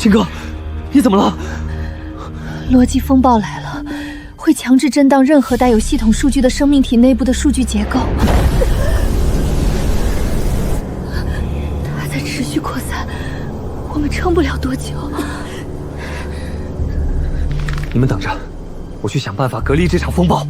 秦哥，你怎么了？逻辑风暴来了，会强制震荡任何带有系统数据的生命体内部的数据结构。它在持续扩散，我们撑不了多久。你们等着，我去想办法隔离这场风暴。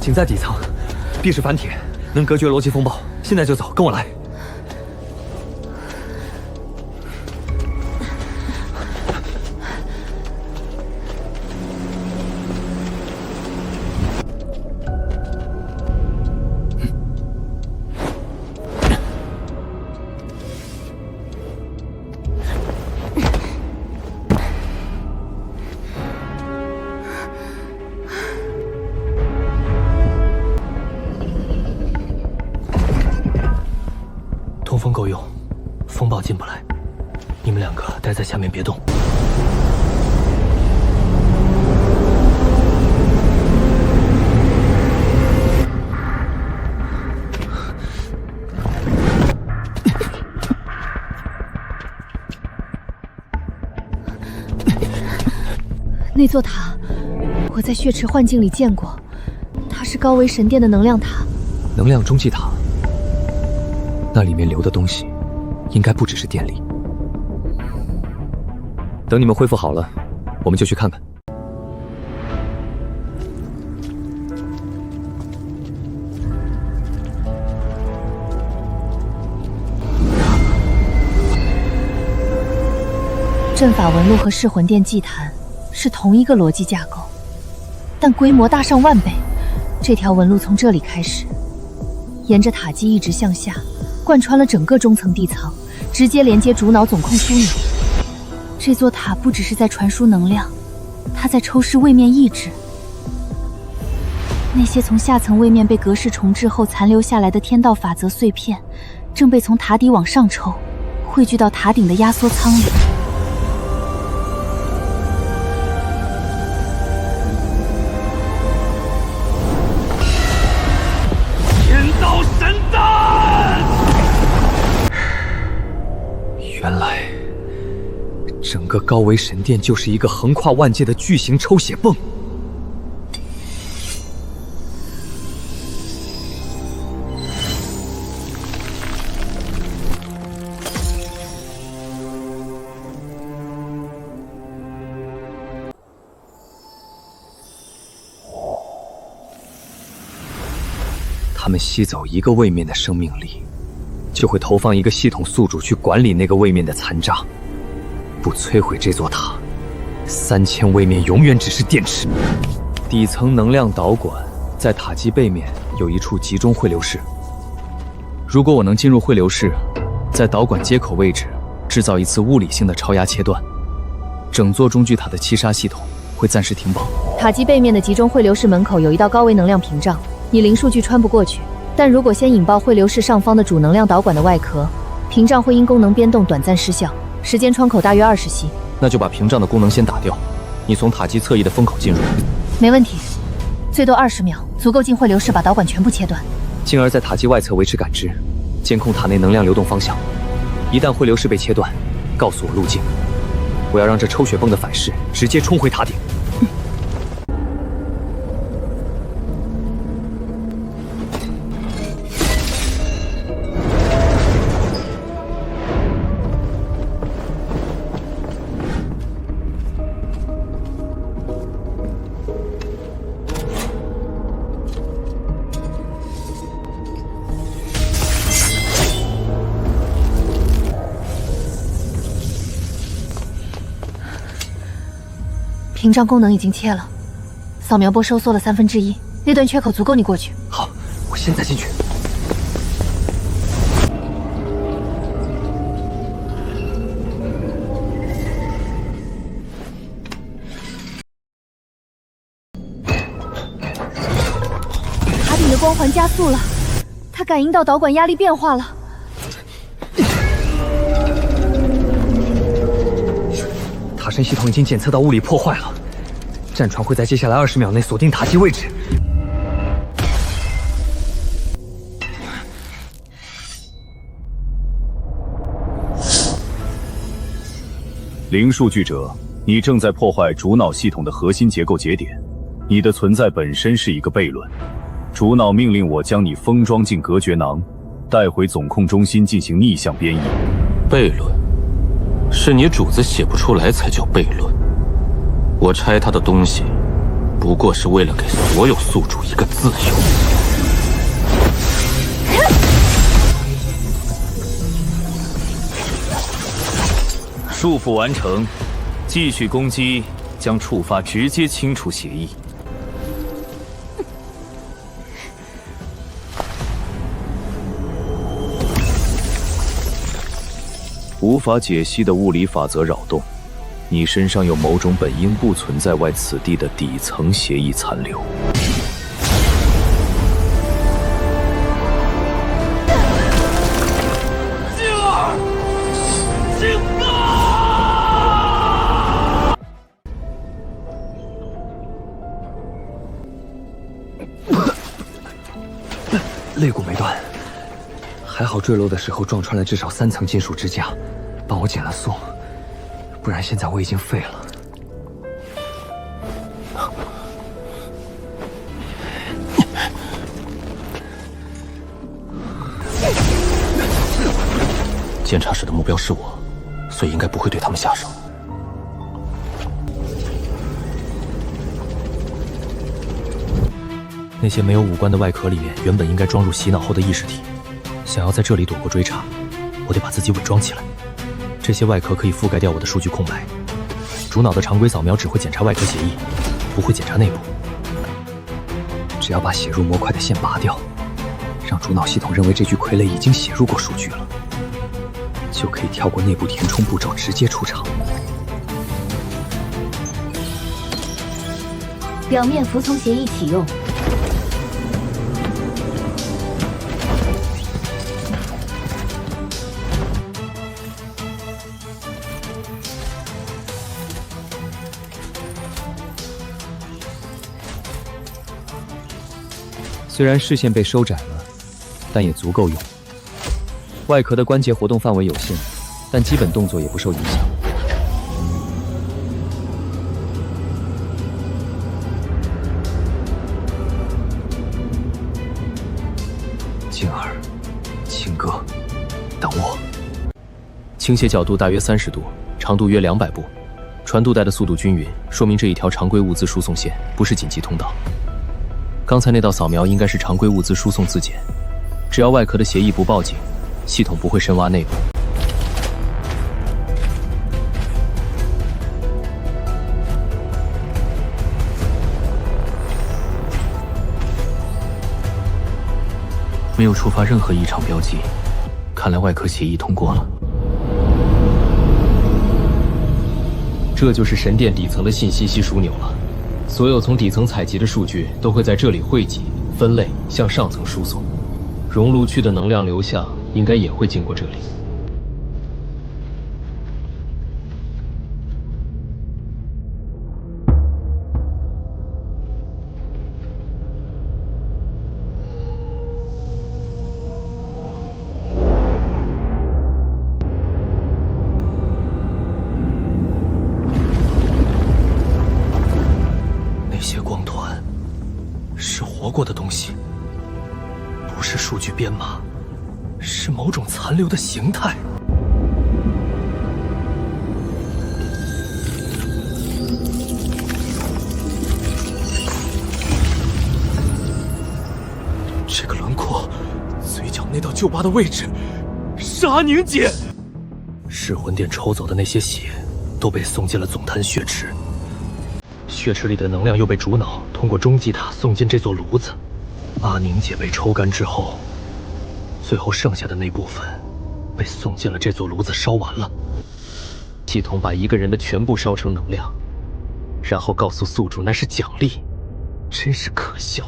请在底层，壁是反铁，能隔绝逻辑风暴。现在就走，跟我来。通风够用，风暴进不来。你们两个待在下面别动。那座塔，我在血池幻境里见过，它是高维神殿的能量塔。能量中继塔。那里面流的东西，应该不只是电力。等你们恢复好了，我们就去看看。阵法纹路和噬魂殿祭坛是同一个逻辑架构，但规模大上万倍。这条纹路从这里开始，沿着塔基一直向下，贯穿了整个中层地层，直接连接主脑总控枢纽。这座塔不只是在传输能量，它在抽噬位面意志。那些从下层位面被格式重置后残留下来的天道法则碎片，正被从塔底往上抽，汇聚到塔顶的压缩舱里。原来，整个高维神殿就是一个横跨万界的巨型抽血泵。他们吸走一个位面的生命力，就会投放一个系统宿主去管理那个位面的残渣。不摧毁这座塔，3000位面永远只是电池。底层能量导管在塔基背面有一处集中汇流室。如果我能进入汇流室，在导管接口位置制造一次物理性的超压切断，整座中巨塔的七杀系统会暂时停保。塔基背面的集中汇流室门口有一道高维能量屏障，你零数据穿不过去。但如果先引爆汇流室上方的主能量导管的外壳，屏障会因功能变动短暂失效，时间窗口大约20息。那就把屏障的功能先打掉，你从塔基侧翼的风口进入。没问题，最多20秒，足够进汇流室把导管全部切断。进而在塔基外侧维持感知，监控塔内能量流动方向。一旦汇流室被切断，告诉我路径，我要让这抽血泵的反噬直接冲回塔顶。屏障功能已经切了，扫描波收缩了1/3，那段缺口足够你过去。好，我现在进去。光环加速了，他感应到导管压力变化了。塔身系统已经检测到物理破坏了，战船会在接下来20秒内锁定塔基位置。零数据者，你正在破坏主脑系统的核心结构节点，你的存在本身是一个悖论。主脑命令我将你封装进隔绝囊，带回总控中心进行逆向编译。悖论，是你主子写不出来才叫悖论。我拆他的东西，不过是为了给所有宿主一个自由。束缚完成，继续攻击将触发直接清除协议。无法解析的物理法则扰动，你身上有某种本应不存在外此地的底层协议残留。肋骨没断，还好坠落的时候撞穿了至少3层金属支架，帮我减了速，不然现在我已经废了。监察室的目标是我，所以应该不会对他们下手。那些没有五官的外壳里面原本应该装入洗脑后的意识体，想要在这里躲过追查，我得把自己伪装起来。这些外壳可以覆盖掉我的数据空白。主脑的常规扫描只会检查外壳协议，不会检查内部。只要把写入模块的线拔掉，让主脑系统认为这具傀儡已经写入过数据了，就可以跳过内部填充步骤，直接出场。表面服从协议启用。虽然视线被收窄了，但也足够用。外壳的关节活动范围有限，但基本动作也不受影响。静儿，青哥，等我。倾斜角度大约30度，长度约200步，传渡带的速度均匀，说明这一条常规物资输送线不是紧急通道。刚才那道扫描应该是常规物资输送自检，只要外壳的协议不报警，系统不会深挖内部。没有触发任何异常标记，看来外壳协议通过了。这就是神殿底层的信息吸枢纽了。所有从底层采集的数据都会在这里汇集、分类，向上层输送。熔炉区的能量流向应该也会经过这里。那些光团是活过的东西，不是数据编码，是某种残留的形态。这个轮廓，嘴角那道旧疤的位置，是阿宁姐。噬魂殿抽走的那些血，都被送进了总坛血池。血池里的能量又被主脑通过中继塔送进这座炉子。阿宁姐被抽干之后，最后剩下的那部分被送进了这座炉子，烧完了。系统把一个人的全部烧成能量，然后告诉宿主那是奖励，真是可笑。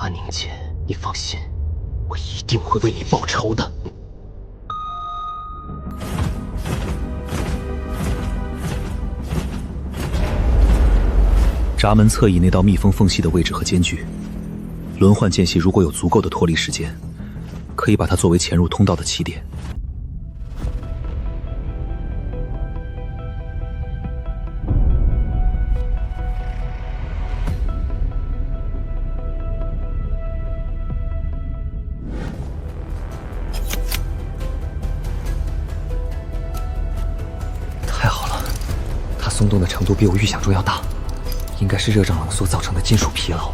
阿宁姐，你放心，我一定会为你报仇的。闸门侧翼那道密封缝隙的位置和间距，轮换间隙如果有足够的脱离时间，可以把它作为潜入通道的起点。太好了，它松动的程度比我预想中要大。应该是热胀冷缩造成的金属疲劳。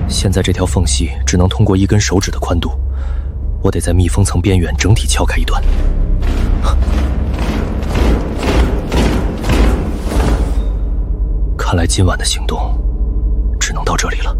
现在这条缝隙只能通过1根手指的宽度，我得在密封层边缘整体撬开一段。看来今晚的行动只能到这里了。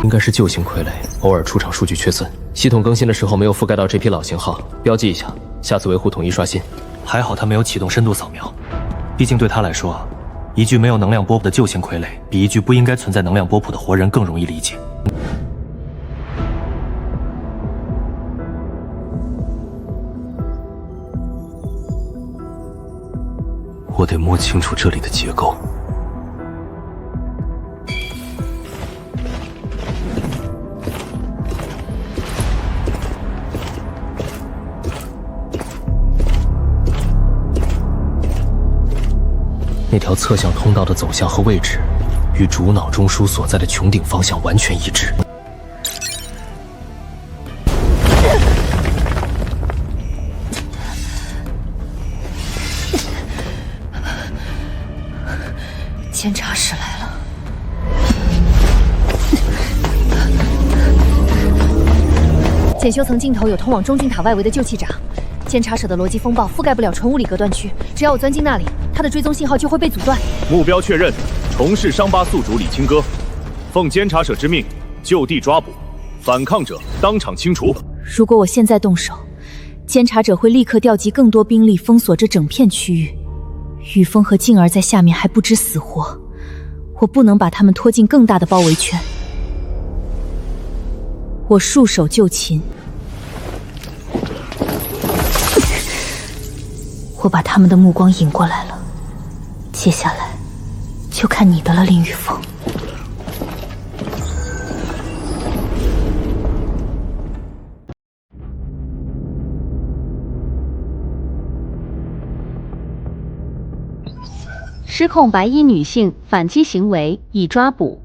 应该是旧型傀儡，偶尔出厂数据缺损，系统更新的时候没有覆盖到这批老型号，标记一下，下次维护统一刷新。还好他没有启动深度扫描，毕竟对他来说，一具没有能量波谱的旧型傀儡，比一具不应该存在能量波谱的活人更容易理解。我得摸清楚这里的结构。那条侧向通道的走向和位置，与主脑中枢所在的穹顶方向完全一致。监察室来了。检修层尽头有通往中军塔外围的旧气闸，监察室的逻辑风暴覆盖不了纯物理隔断区，只要我钻进那里，它的追踪信号就会被阻断。目标确认，重氏伤疤宿主李清歌，奉监察者之命，就地抓捕，反抗者当场清除。如果我现在动手，监察者会立刻调集更多兵力封锁这整片区域。雨峰和静儿在下面还不知死活，我不能把他们拖进更大的包围圈。我束手就擒，我把他们的目光引过来了，接下来就看你的了，林雨峰。失控白衣女性反击行为已抓捕，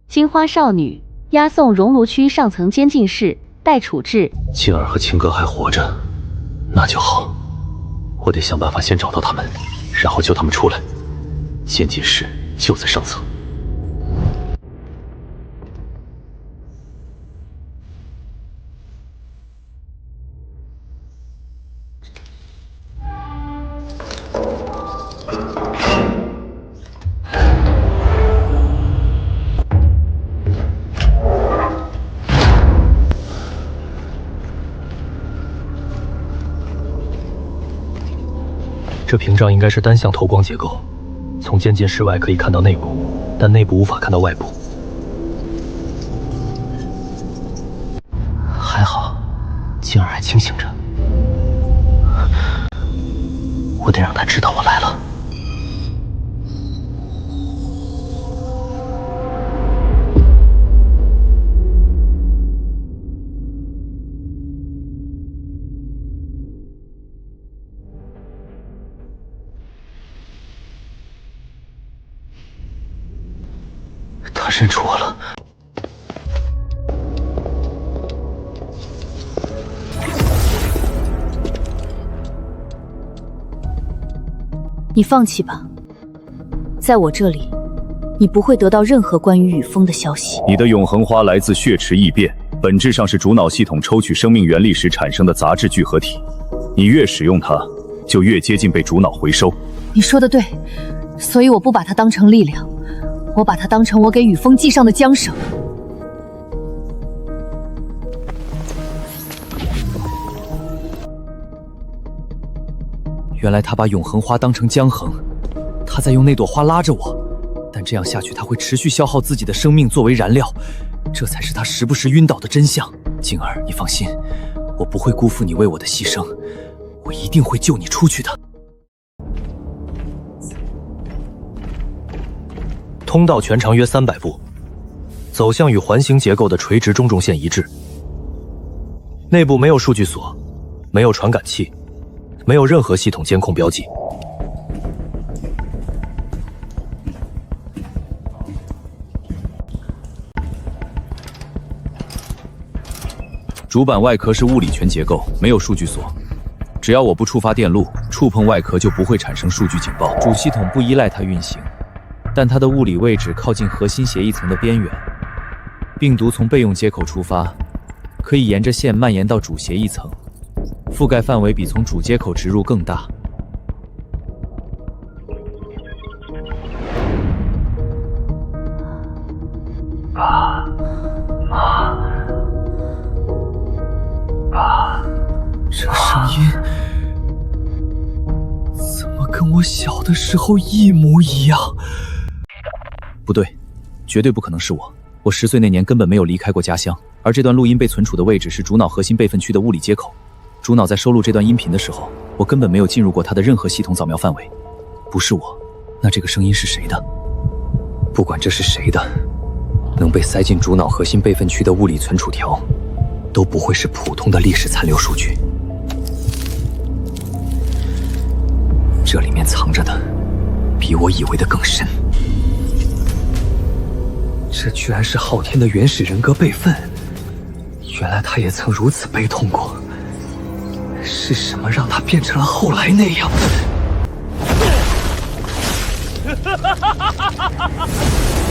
金花少女押送熔炉区上层监禁室待处置。静儿和清哥还活着，那就好。我得想办法先找到他们，然后救他们出来。监禁室就在上层。这屏障应该是单向透光结构，从监禁室外可以看到内部，但内部无法看到外部。还好，静儿还清醒着，我得让她知道我来了。他认出我了。你放弃吧，在我这里，你不会得到任何关于雨峰的消息。你的永恒花来自血池异变，本质上是主脑系统抽取生命原力时产生的杂质聚合体。你越使用它，就越接近被主脑回收。你说的对，所以我不把它当成力量，我把它当成我给雨峰系上的缰绳。原来他把永恒花当成江衡，他在用那朵花拉着我，但这样下去他会持续消耗自己的生命作为燃料，这才是他时不时晕倒的真相。静儿，你放心，我不会辜负你为我的牺牲，我一定会救你出去的。通道全长约300步，走向与环形结构的垂直中轴线一致。内部没有数据锁，没有传感器，没有任何系统监控标记。主板外壳是物理全结构，没有数据锁。只要我不触发电路，触碰外壳就不会产生数据警报。主系统不依赖它运行，但它的物理位置靠近核心协议层的边缘。病毒从备用接口出发，可以沿着线蔓延到主协议层，覆盖范围比从主接口植入更大。爸妈，爸，这声音怎么跟我小的时候一模一样？不对，绝对不可能是我。我10岁那年根本没有离开过家乡，而这段录音被存储的位置是主脑核心备份区的物理接口。主脑在收录这段音频的时候，我根本没有进入过它的任何系统扫描范围。不是我，那这个声音是谁的？不管这是谁的，能被塞进主脑核心备份区的物理存储条，都不会是普通的历史残留数据。这里面藏着的，比我以为的更深。这居然是昊天的原始人格备份，原来他也曾如此悲痛过。是什么让他变成了后来那样？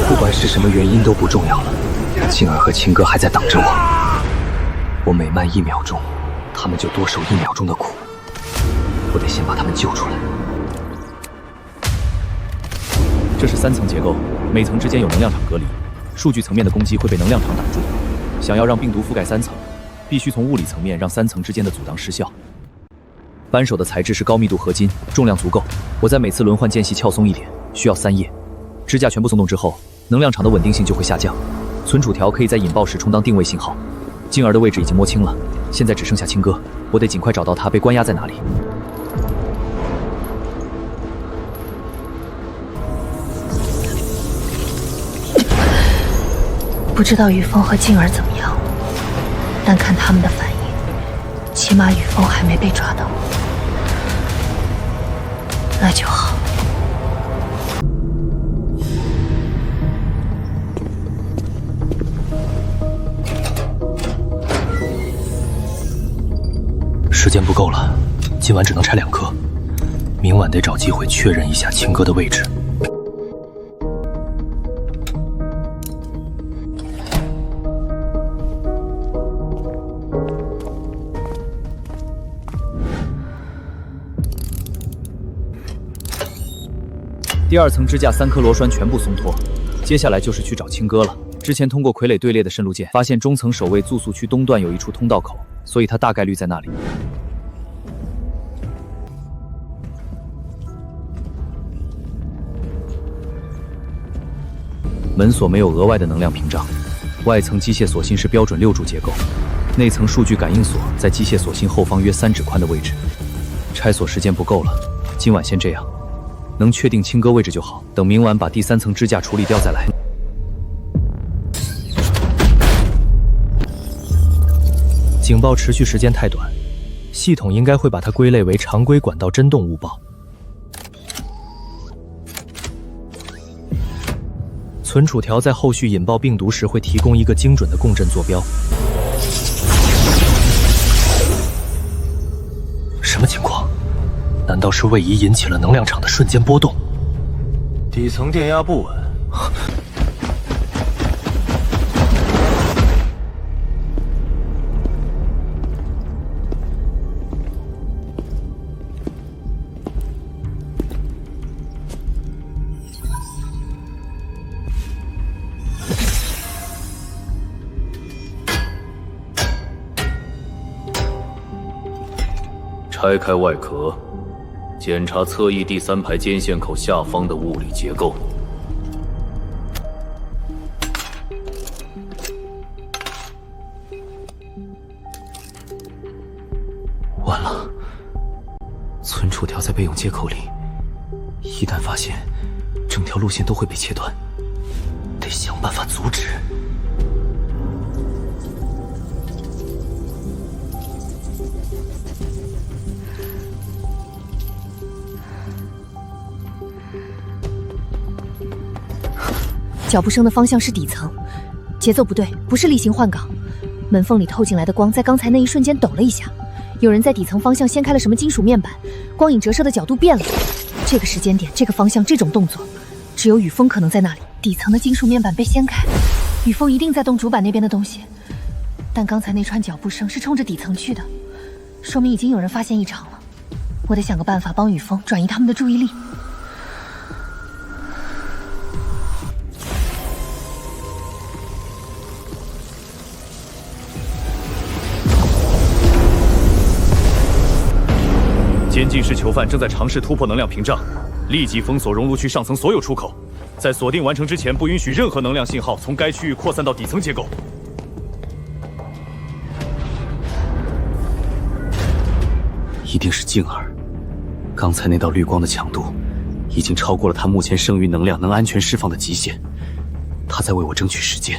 不管是什么原因都不重要了，静儿和青哥还在等着我。我每慢1秒钟，他们就多受1秒钟的苦。我得先把他们救出来。这是3层结构，每层之间有能量场隔离。数据层面的攻击会被能量场挡住。想要让病毒覆盖3层，必须从物理层面让3层之间的阻挡失效。扳手的材质是高密度合金，重量足够。我在每次轮换间隙撬松一点，需要3页。支架全部松动之后，能量场的稳定性就会下降。存储条可以在引爆时充当定位信号。静儿的位置已经摸清了，现在只剩下青哥，我得尽快找到他被关押在哪里。不知道雨峰和静儿怎么样，但看他们的反应，起码雨峰还没被抓到，那就好。时间不够了，今晚只能拆2颗，明晚得找机会确认一下青哥的位置。第2层支架3颗螺栓全部松脱，接下来就是去找青哥了。之前通过傀儡队列的渗入键，发现中层守卫住宿区东段有一处通道口，所以他大概率在那里。门锁没有额外的能量屏障，外层机械锁芯是标准6柱结构，内层数据感应锁在机械锁芯后方约3指宽的位置。拆锁时间不够了，今晚先这样。能确定青哥位置就好，等明晚把第3层支架处理掉再来。警报持续时间太短，系统应该会把它归类为常规管道震动误报。存储条在后续引爆病毒时会提供一个精准的共振坐标。什么情况？难道是位移引起了能量场的瞬间波动？底层电压不稳。拆开外壳，检查侧翼第3排肩线口下方的物理结构。完了，存储条在备用接口里，一旦发现，整条路线都会被切断，得想办法阻止。脚步声的方向是底层，节奏不对，不是例行换岗。门缝里透进来的光在刚才那一瞬间抖了一下，有人在底层方向掀开了什么金属面板，光影折射的角度变了。这个时间点，这个方向，这种动作，只有雨峰可能在那里。底层的金属面板被掀开，雨峰一定在动主板那边的东西。但刚才那串脚步声是冲着底层去的，说明已经有人发现异常了。我得想个办法帮雨峰转移他们的注意力。监禁室囚犯正在尝试突破能量屏障，立即封锁熔炉区上层所有出口，在锁定完成之前，不允许任何能量信号从该区域扩散到底层结构。一定是静儿，刚才那道绿光的强度，已经超过了他目前剩余能量能安全释放的极限。他在为我争取时间，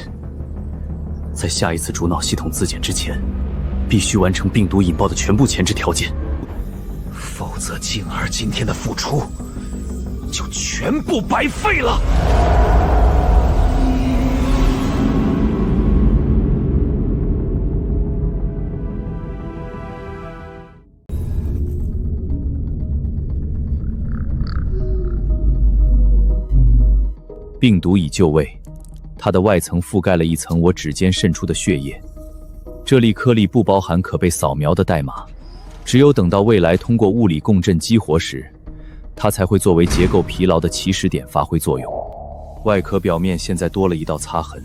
在下一次主脑系统自检之前，必须完成病毒引爆的全部前置条件。否则，静儿今天的付出就全部白费了。病毒已就位，它的外层覆盖了一层我指尖渗出的血液，这粒颗粒不包含可被扫描的代码。只有等到未来通过物理共振激活时，它才会作为结构疲劳的起始点发挥作用。外壳表面现在多了一道擦痕，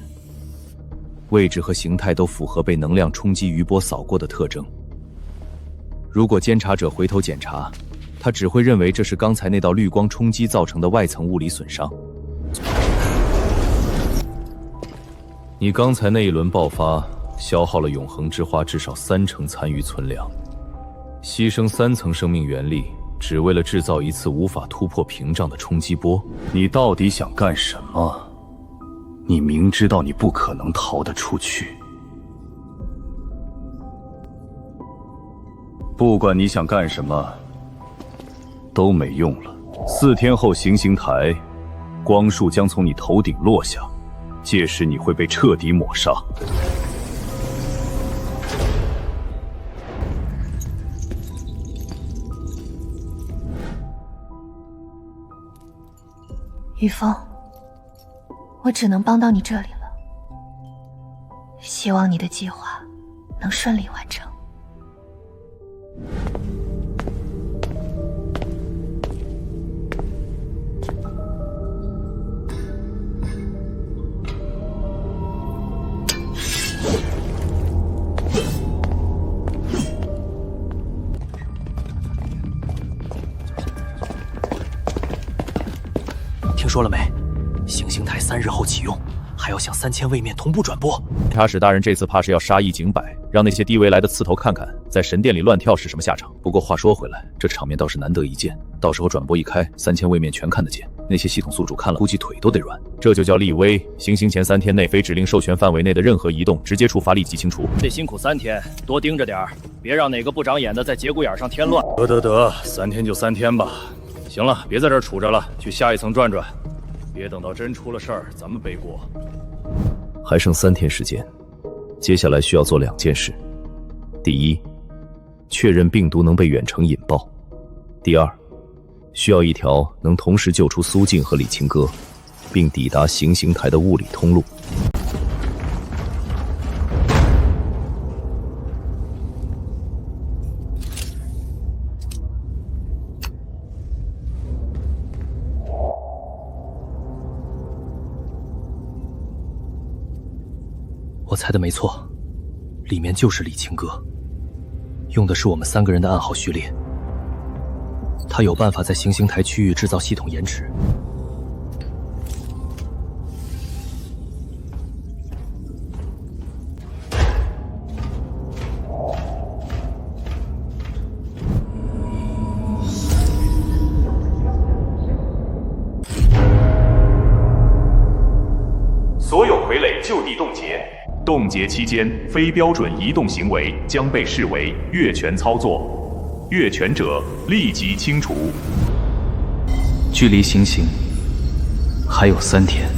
位置和形态都符合被能量冲击余波扫过的特征。如果监察者回头检查，他只会认为这是刚才那道绿光冲击造成的外层物理损伤。你刚才那一轮爆发消耗了永恒之花至少30%残余存量。牺牲3层生命原力，只为了制造一次无法突破屏障的冲击波。你到底想干什么？你明知道你不可能逃得出去。不管你想干什么，都没用了。4天后行刑台，光束将从你头顶落下，届时你会被彻底抹杀。雨峰，我只能帮到你这里了。希望你的计划能顺利完成。听说了没？行刑台3日后启用，还要向3000位面同步转播。察使大人这次怕是要杀一儆百，让那些低维来的刺头看看，在神殿里乱跳是什么下场。不过话说回来，这场面倒是难得一见，到时候转播一开，3000位面全看得见。那些系统宿主看了，估计腿都得软。这就叫立威。行刑前3天内，非指令授权范围内的任何移动，直接处罚立即清除。得辛苦3天，多盯着点儿，别让哪个不长眼的在节骨眼上添乱。得，3天就3天吧。行了，别在这儿杵着了，去下一层转转，别等到真出了事儿，咱们背锅。还剩3天时间，接下来需要做2件事：第一，确认病毒能被远程引爆；第二，需要一条能同时救出苏静和李清歌，并抵达行刑台的物理通路。我猜的没错，里面就是李清歌，用的是我们3个人的暗号序列。他有办法在行星台区域制造系统延迟。所有傀儡就地冻结，冻结期间非标准移动行为将被视为越权操作，越权者立即清除。距离行刑还有3天。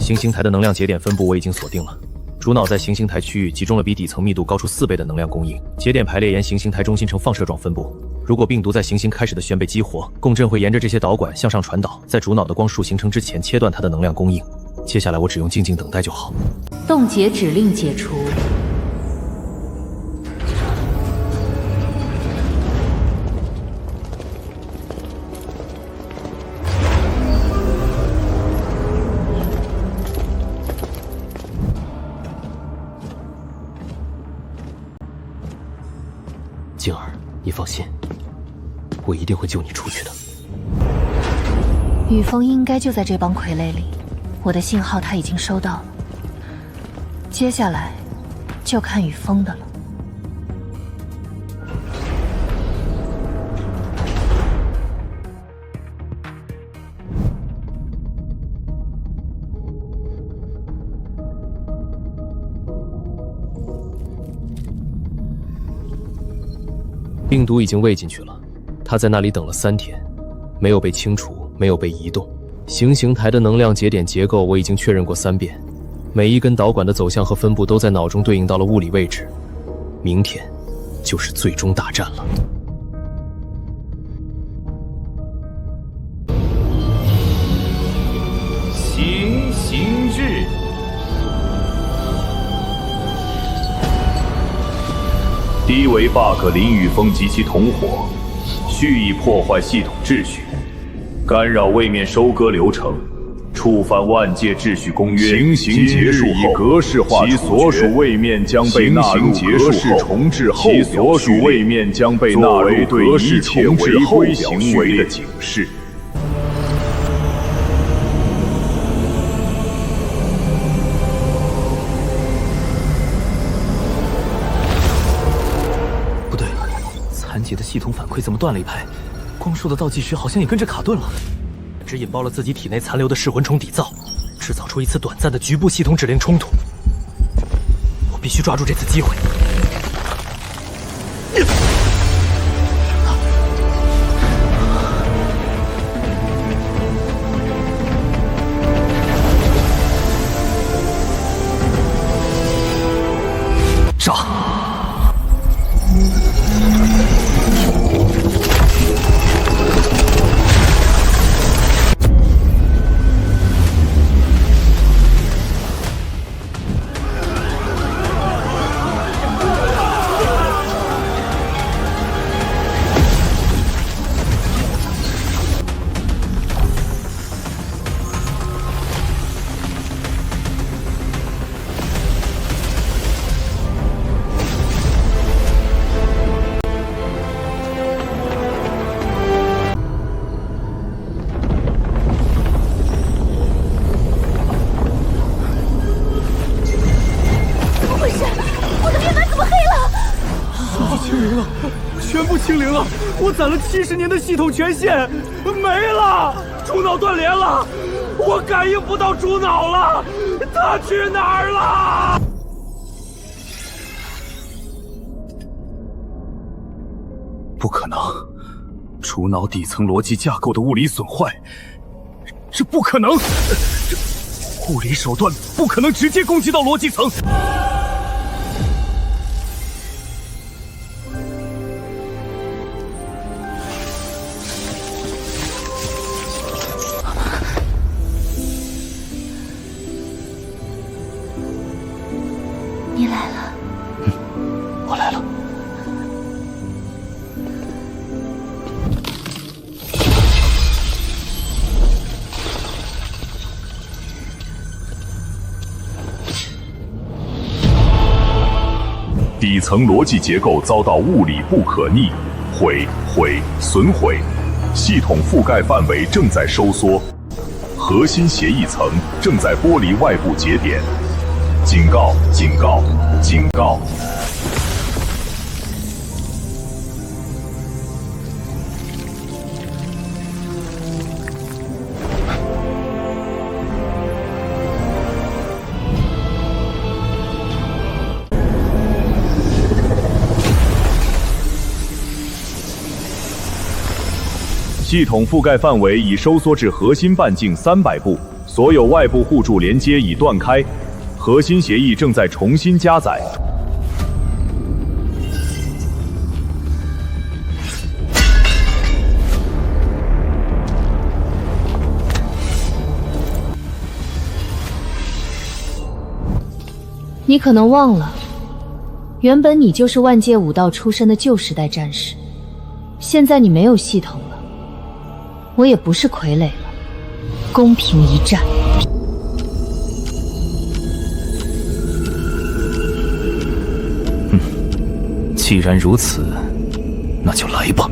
行星台的能量节点分布我已经锁定了。主脑在行星台区域集中了比底层密度高出4倍的能量供应，节点排列沿行星台中心呈放射状分布。如果病毒在行星开始的旋被激活，共振会沿着这些导管向上传导，在主脑的光束形成之前切断它的能量供应。接下来我只用静静等待就好。冻结指令解除。静儿，你放心，我一定会救你出去的。雨峰应该就在这帮傀儡里，我的信号他已经收到了，接下来就看雨峰的了。病毒已经喂进去了，他在那里等了3天，没有被清除，没有被移动。行刑台的能量节点结构我已经确认过3遍，每一根导管的走向和分布都在脑中对应到了物理位置。明天就是最终大战了。行刑制。低维 bug 林雨峰及其同伙，蓄意破坏系统秩序，干扰位面收割流程，触犯万界秩序公约。行刑结束后，其所属位面将被纳入格式重置后其所属位面将被纳入对一切违规行为的警示。残疾的系统反馈怎么断了一拍？光束的倒计时好像也跟着卡顿了。只引爆了自己体内残留的噬魂虫底造，制造出一次短暂的局部系统指令冲突。我必须抓住这次机会。杀！清零了！我攒了70年的系统权限没了，主脑断联了，我感应不到主脑了，他去哪儿了？不可能，主脑底层逻辑架构的物理损坏，这不可能！物理手段不可能直接攻击到逻辑层。你来了。我来了。底层逻辑结构遭到物理不可逆损毁，系统覆盖范围正在收缩，核心协议层正在剥离外部节点。警告！警告！警告！系统覆盖范围已收缩至核心半径300步，所有外部互助连接已断开，核心协议正在重新加载。你可能忘了，原本你就是万界武道出身的旧时代战士，现在你没有系统了。我也不是傀儡了，公平一战。既然如此，那就来吧。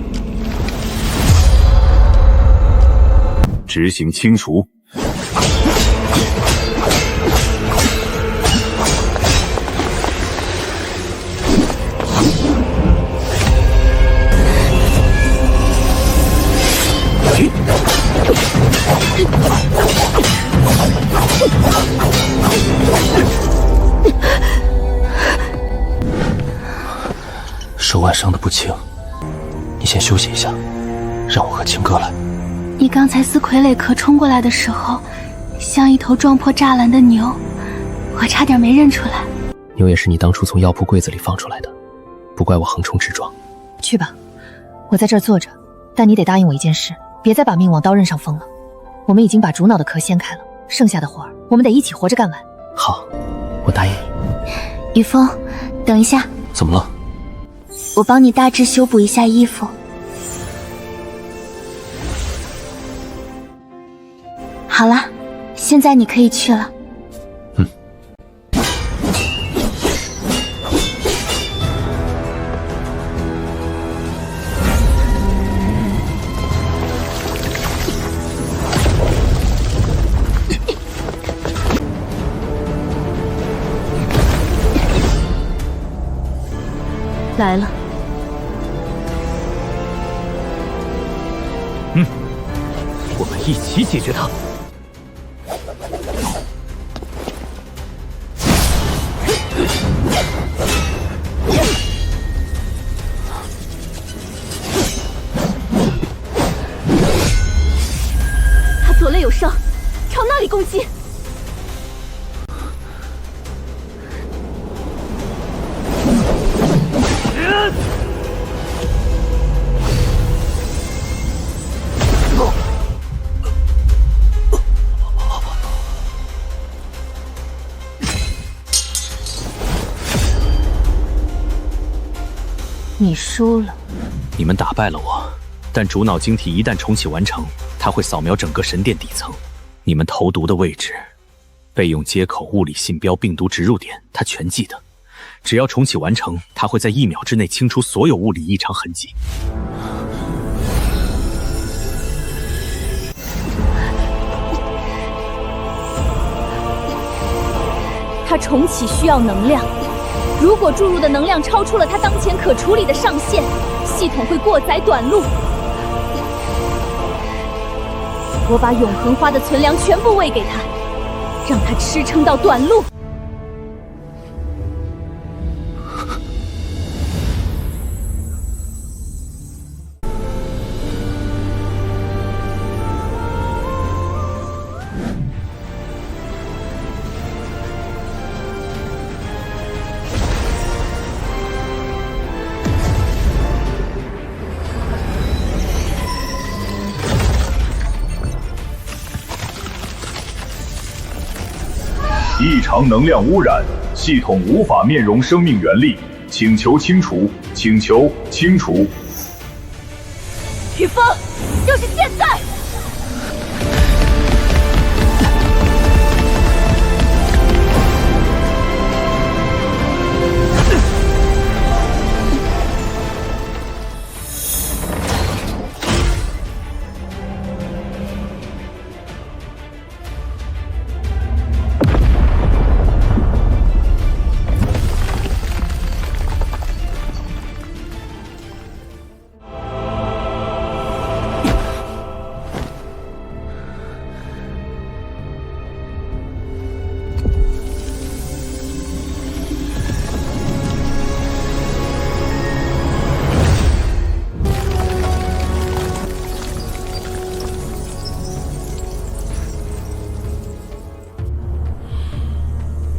执行清除。手腕伤得不轻，你先休息一下，让我和青哥来。你刚才撕傀儡壳冲过来的时候，像一头撞破栅栏的牛，我差点没认出来。牛也是你当初从药铺柜子里放出来的，不怪我横冲直撞。去吧，我在这儿坐着，但你得答应我一件事，别再把命往刀刃上锋了。我们已经把主脑的壳掀开了，剩下的活儿我们得一起活着干完。好，我答应你。雨峰，等一下。怎么了？我帮你大致修补一下衣服。好了，现在你可以去了。来了。我们一起解决他。他左肋有伤，朝那里攻击。你输了。你们打败了我，但主脑晶体一旦重启完成，它会扫描整个神殿底层。你们投毒的位置、备用接口、物理信标、病毒植入点，它全记得。只要重启完成，它会在1秒之内清除所有物理异常痕迹。它重启需要能量，如果注入的能量超出了它当前可处理的上限，系统会过载短路。我把永恒花的存粮全部喂给它，让它吃撑到短路。异常能量污染，系统无法面容生命原力，请求清除，请求清除。雨峰，就是现在！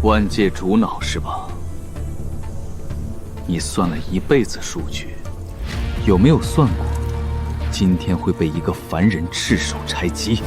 万界主脑是吧？你算了一辈子数据，有没有算过今天会被一个凡人赤手拆击？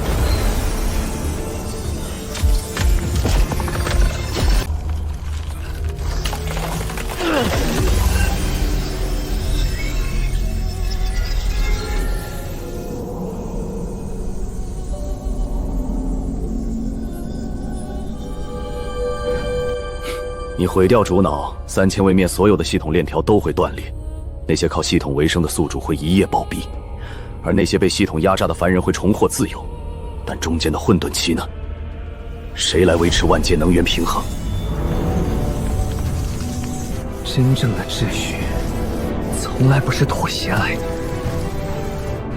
你毁掉主脑，3000位面所有的系统链条都会断裂，那些靠系统为生的宿主会一夜暴毙，而那些被系统压榨的凡人会重获自由。但中间的混沌期呢？谁来维持万界能源平衡？真正的秩序，从来不是妥协来的。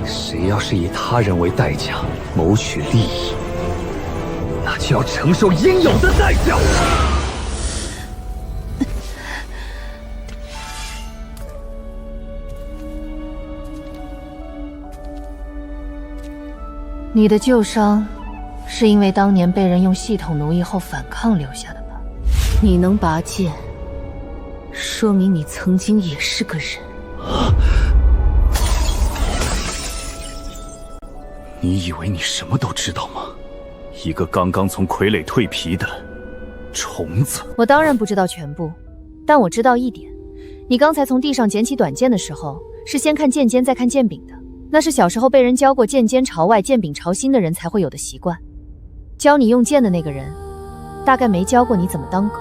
谁要是以他人为代价谋取利益，那就要承受应有的代价。你的旧伤，是因为当年被人用系统奴役后反抗留下的吧？你能拔剑，说明你曾经也是个人。你以为你什么都知道吗？一个刚刚从傀儡蜕皮的虫子。我当然不知道全部，但我知道一点：你刚才从地上捡起短剑的时候，是先看剑尖再看剑柄的。那是小时候被人教过剑尖朝外剑柄朝心的人才会有的习惯。教你用剑的那个人，大概没教过你怎么当狗。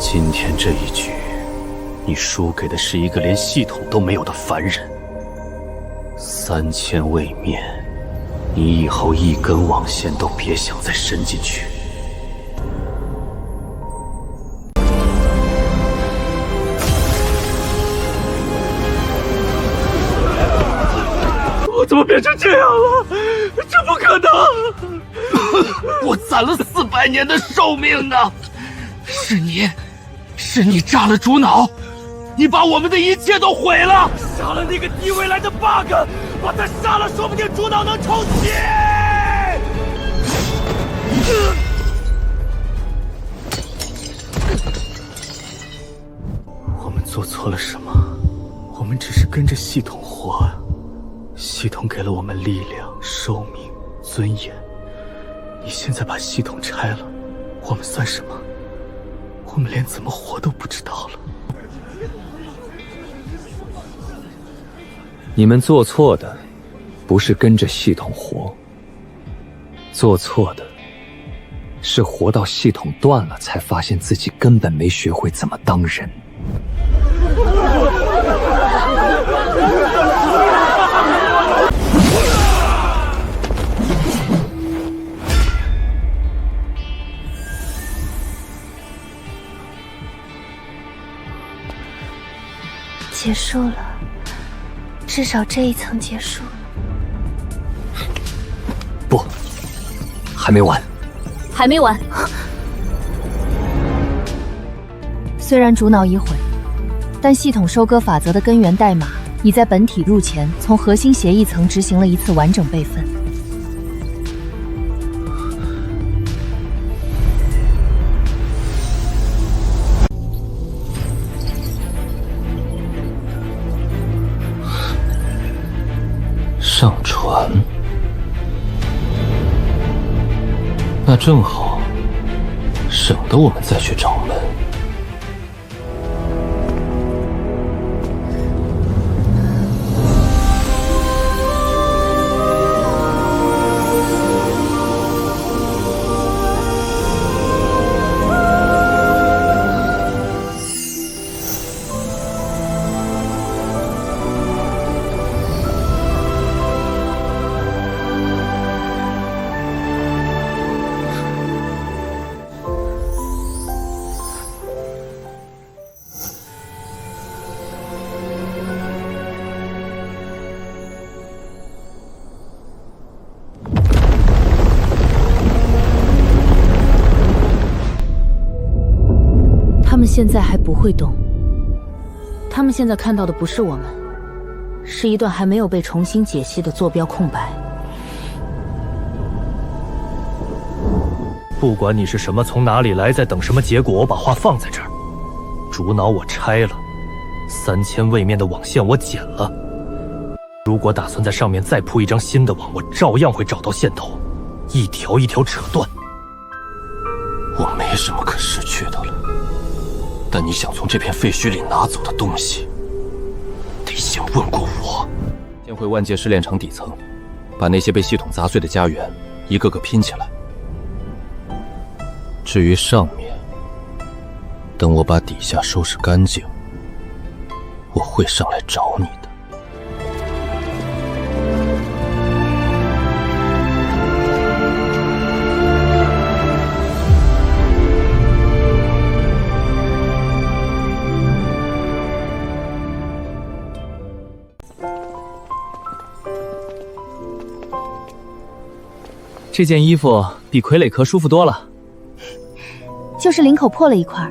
今天这一局，你输给的是一个连系统都没有的凡人。3000位面，你以后一根网线都别想再伸进去。我怎么变成这样了？这不可能！我攒了400年的寿命呢！是你炸了主脑，你把我们的一切都毁了！杀了那个低位来的 bug， 把他杀了，说不定主脑能重启！我们做错了什么？我们只是跟着系统活啊！系统给了我们力量、寿命、尊严。你现在把系统拆了，我们算什么？我们连怎么活都不知道了。你们做错的，不是跟着系统活，做错的，是活到系统断了，才发现自己根本没学会怎么当人。结束了，至少这一层结束了。不，还没完，还没完。虽然主脑已毁，但系统收割法则的根源代码已在本体入前从核心协议层执行了一次完整备份。上船，那正好，省得我们再去找门。们现在还不会动，他们现在看到的不是我们，是一段还没有被重新解析的坐标空白。不管你是什么，从哪里来，在等什么结果，我把话放在这儿。主脑我拆了，3000位面的网线我剪了。如果打算在上面再铺一张新的网，我照样会找到线头，一条一条扯断。我没什么可失去的了，但你想从这片废墟里拿走的东西，得先问过我。先回万界试炼场底层，把那些被系统砸碎的家园一个个拼起来。至于上面，等我把底下收拾干净，我会上来找你的。这件衣服比傀儡壳舒服多了。就是领口破了一块，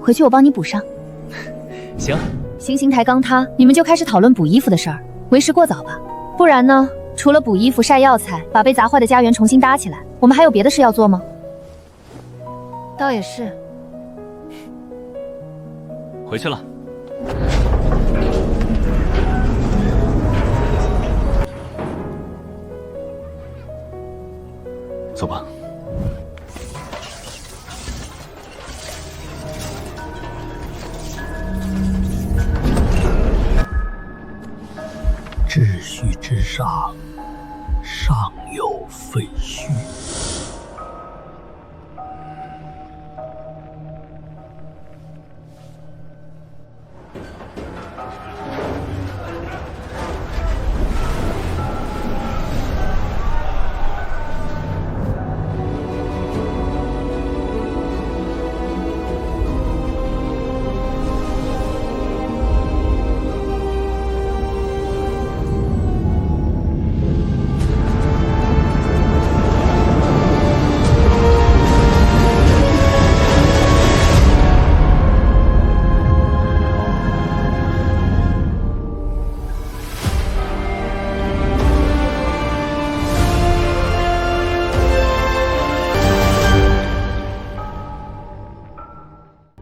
回去我帮你补上。行。行刑台刚塌，你们就开始讨论补衣服的事儿，为时过早吧？不然呢，除了补衣服、晒药材，把被砸坏的家园重新搭起来，我们还有别的事要做吗？倒也是。回去了。走吧。秩序之上，尚有废墟。